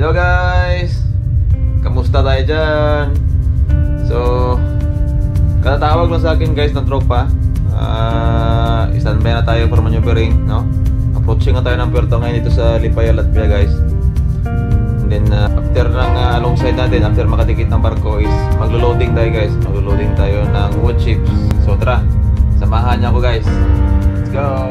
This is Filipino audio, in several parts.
Hello guys! Kamusta tayo dyan? So, katatawag lang sa akin guys ng tropa. Standby na tayo for maneuvering, no? Approaching na tayo ng puerto ngayon dito sa Lipaya, Latvia guys. And then after ng alongside natin, after makadikit ng barko is maglo-loading tayo guys. Maglo-loading tayo ng wood chips. So tara, samahan niyo ako guys. Let's go!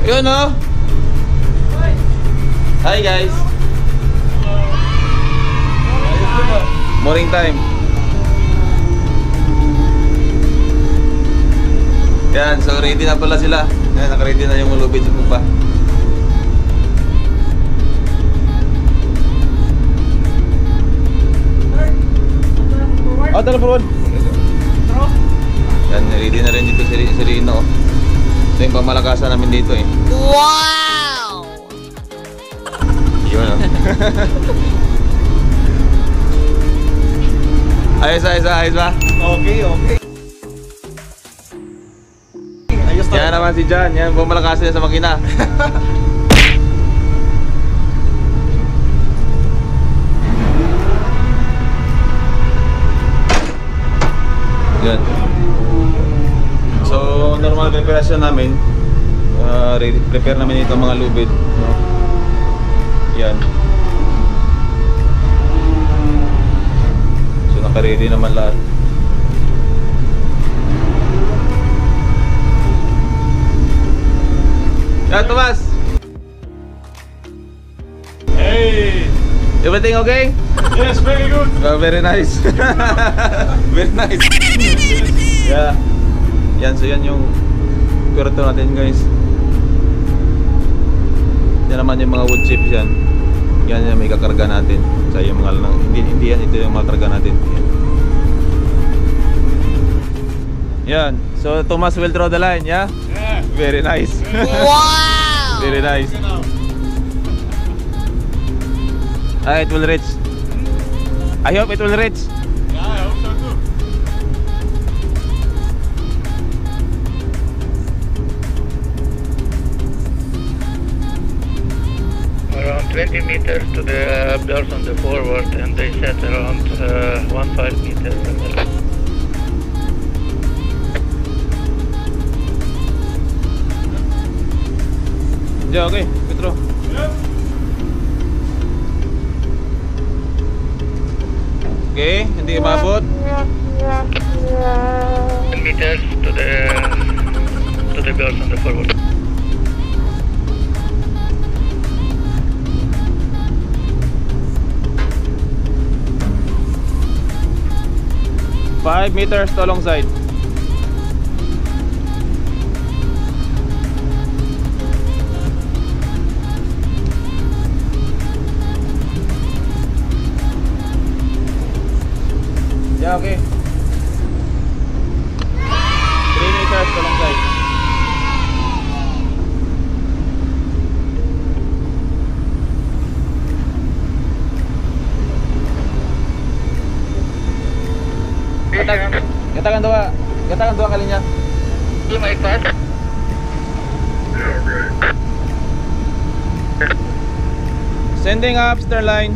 Yun o. Hi guys. Morning time. Yan, so ready na pala sila. Yan, naka-ready na yung ulubid sa pupa. Oh, tara forward. Yan, ready na rin dito si Rino. Ito yung pamalakasan namin dito eh. Wow! Yun o. Ayos ba? Okay. Ayos na. Yan naman si John, yan pamalakasan niya sa makina. Yan. So, normal preparation namin. Prepare namin ito mga lubid, no? Yan. So, naka-ready naman lahat. Yan, Tomas! Hey! Everything okay? Yes, very good. Very nice. Very nice. Yeah. Yan, so yan yung puerto natin guys. Yan naman yung mga wood chips yan. Yan yung may kakarga natin. So yung mga hindi yan, ito yung mga karga natin. Yan. So Thomas will draw the line, yeah? Yeah. Very nice. Wow! Very nice. It will reach. I hope it will reach. Yeah, I hope so too. Around 20 meters to the doors on the forward, and they set around 1.5 meters from the left. Yeah, okay, Petro. Okay, hindi umabot. 10 meters to the doors on the forward. Five meters to alongside. Yeah, okay. 3 meters to alongside. Katakan dua kalinya. You might pass. Sending up stern line.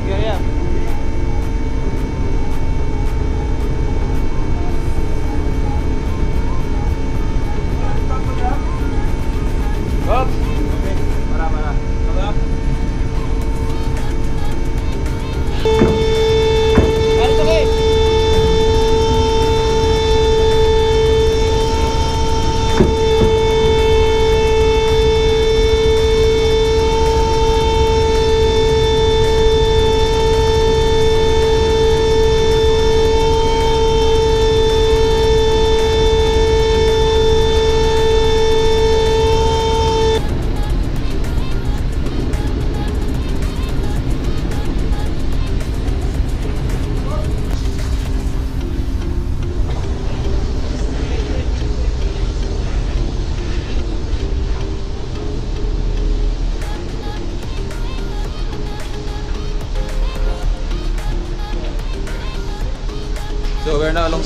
Area.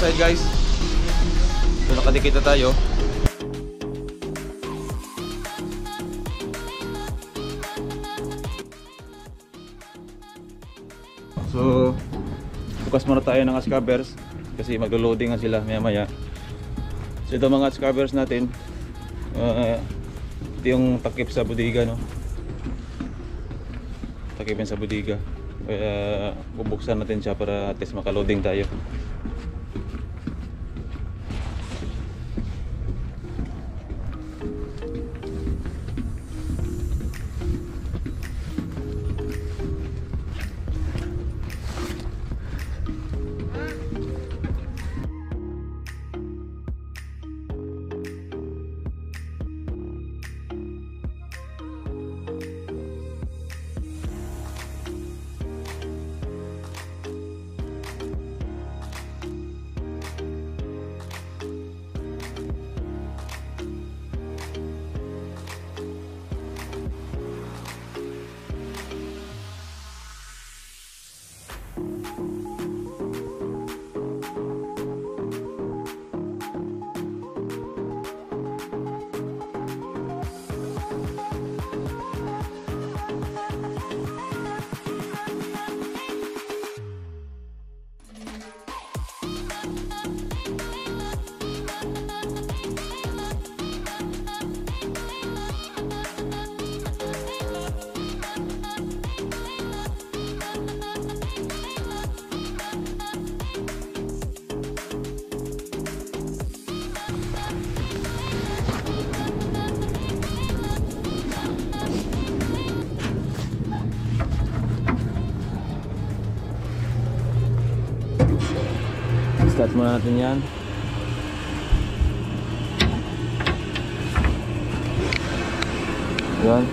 alongside guys. So nakadikit na tayo. So bukas muna tayo ng scrubbers kasi maglo-loading nga sila maya maya. So ito mga scrubbers natin, ito yung takip sa bodega, no? Takipin sa bodega. Kaya bubuksan natin siya para at least maka-loading tayo. Start muna natin yan. Yan.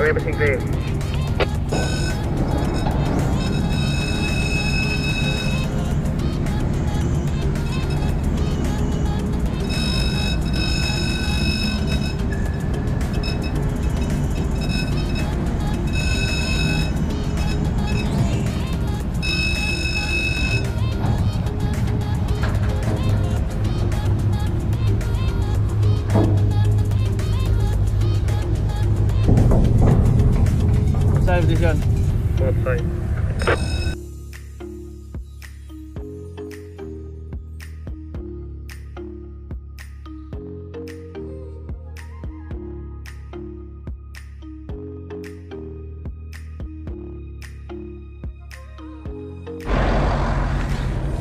Everything clear. Position. Both sides.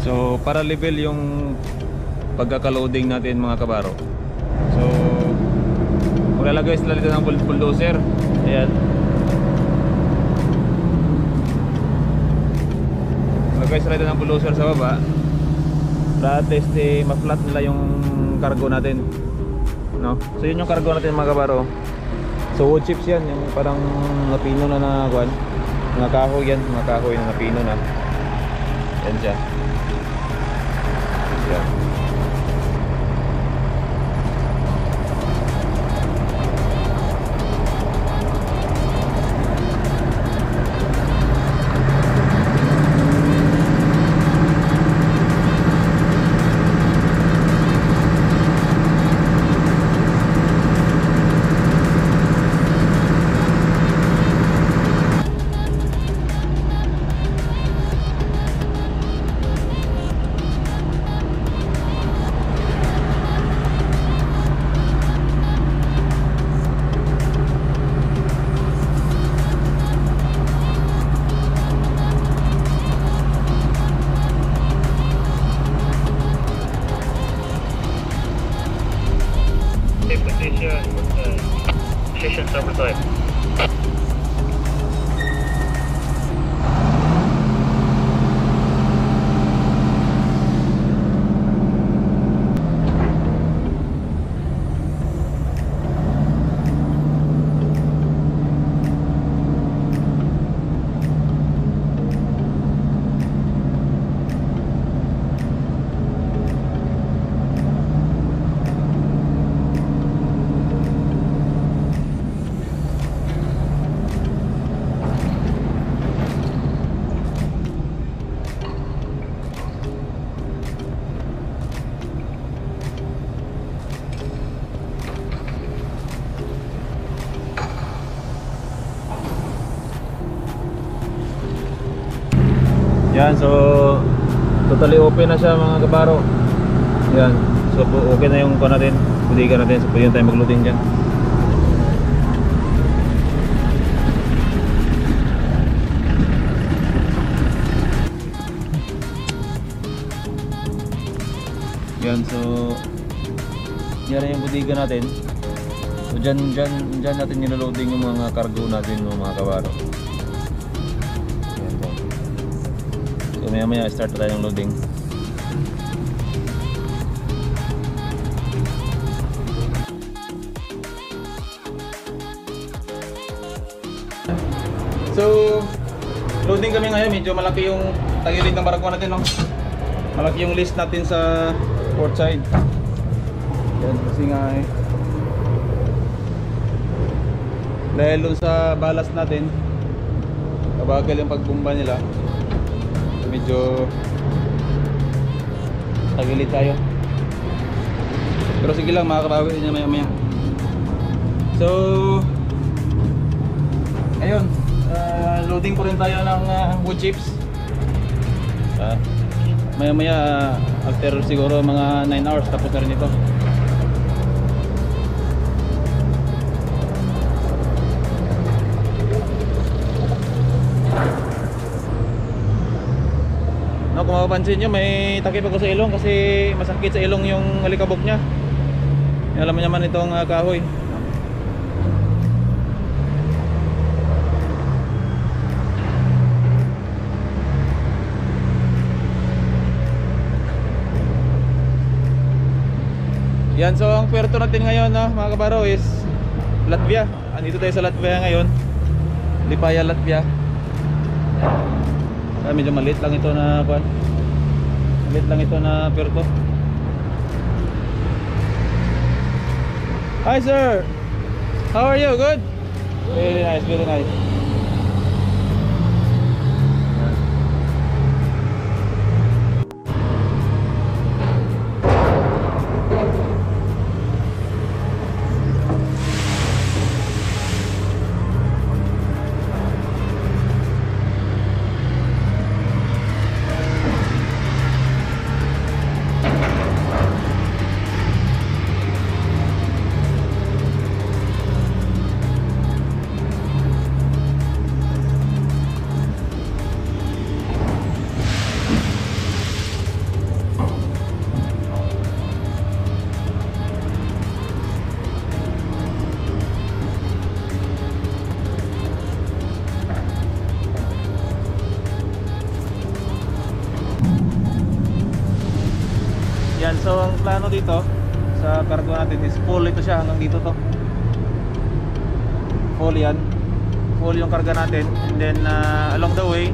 So para level yung pagkaka-loading natin mga kabaro. So maglalagay sila dito ng bulldozer. Ayan. Maglalagay sila dito ng bulldozer sa baba para at least ma-flat nila yung cargo natin, no? So yun yung cargo natin mga kabaro. So wood chips yan, yung parang napino na na kuan. Mga kahoy yan, mga kahoy na napino na. Yan siya. Yan. position, position sabotage. Yan, so totally open na siya mga kabaro. Yan, so okay na yung natin, budigan natin, so pwede tayo mag-loading dyan. Yan, so yan na yung budigan natin. So dyan natin niloloading yung mga cargo natin mga kabaro. So maya start na tayo ng loading. So loading kami ngayon, medyo malaki yung tagilid ng barko natin, no? Malaki yung list natin sa port side. Yan kasi nga dahil dun sa ballast natin, kabagal yung pagbumba nila. Medyo tagilid tayo, pero sige lang, makakabawi din maya maya. So ayun, loading po rin tayo ng wood chips. Maya maya after siguro mga 9 hours tapos na rin ito. No, kung mapapansin nyo, may takip ako sa ilong kasi masakit sa ilong yung alikabok nya. Alam mo naman itong kahoy. Yan, so ang puerto natin ngayon, no, mga kabaro, is Latvia. Andito tayo sa Latvia ngayon, Lipaia, Latvia. Medyo maliit lang ito na kuan. Maliit lang ito na puerto. Hi sir, how are you? Good? Very nice, very nice. Yan, so ang plano dito sa cargo natin is full ito siya, hanggang dito to. Full yan. Full yung karga natin, and then along the way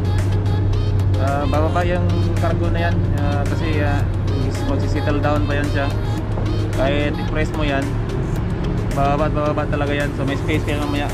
bababa yung cargo na yan, kasi magsisettle down pa yan siya. Kahit i-press mo yan, bababa talaga yan, so may space kaya mamaya.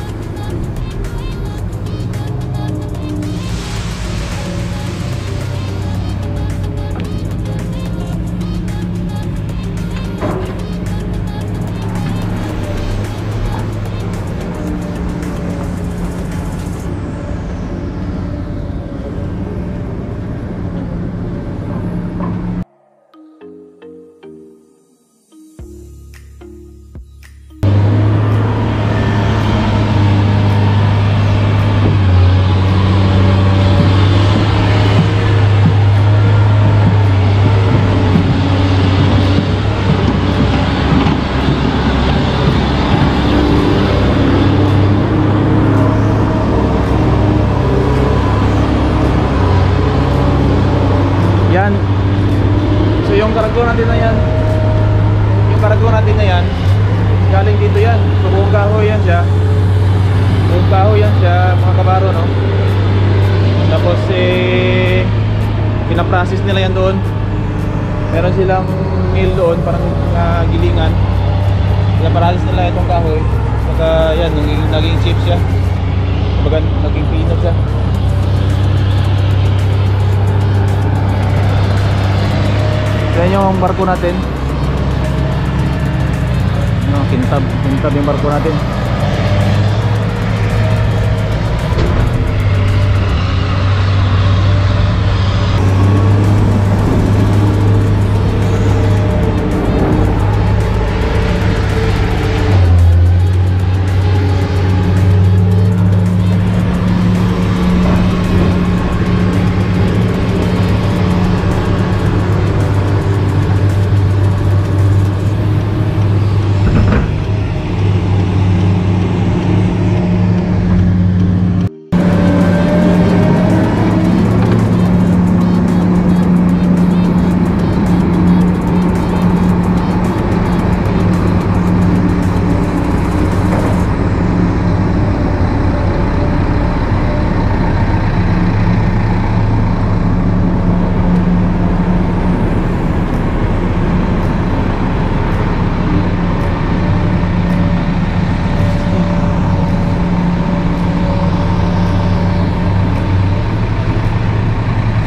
pinaprocess nila yan doon. Meron silang mill doon, parang gilingan. Pinaprocess nila itong kahoy. Saka yan, naging chips siya. Kumbaga naging peanut siya. Yan yung barko natin. No, kintab yung barko natin.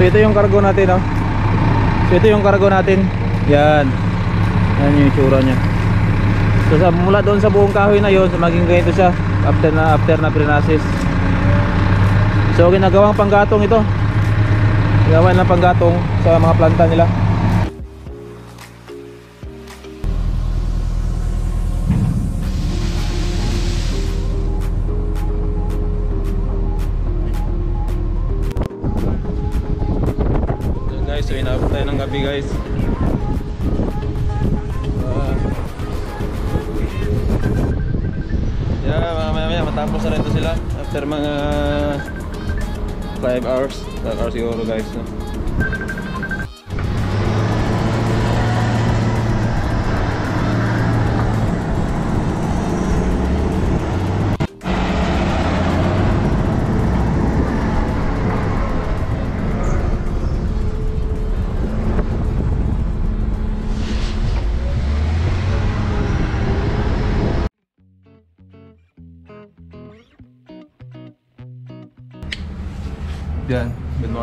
So ito yung cargo natin, oh. So ito yung cargo natin. Yan. Yan yung itsura niya. So mula doon sa buong kahoy na yon, so maging ganito siya after na pre-process. So ginagawang panggatong ito. Ginagawa ng panggatong sa mga planta nila. So inabot tayo ng gabi, guys. Maya matapos na rin ito sila after mga 5 hours siguro, guys, no? Yan. Good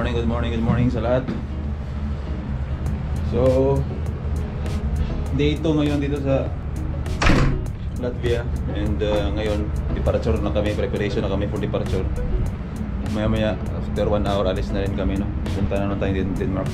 morning sa lahat. So day 2 ngayon dito sa Latvia. And ngayon departure na kami, preparation na kami for departure. Maya after 1 hour alis na rin kami, no? Punta na tayo din Denmark.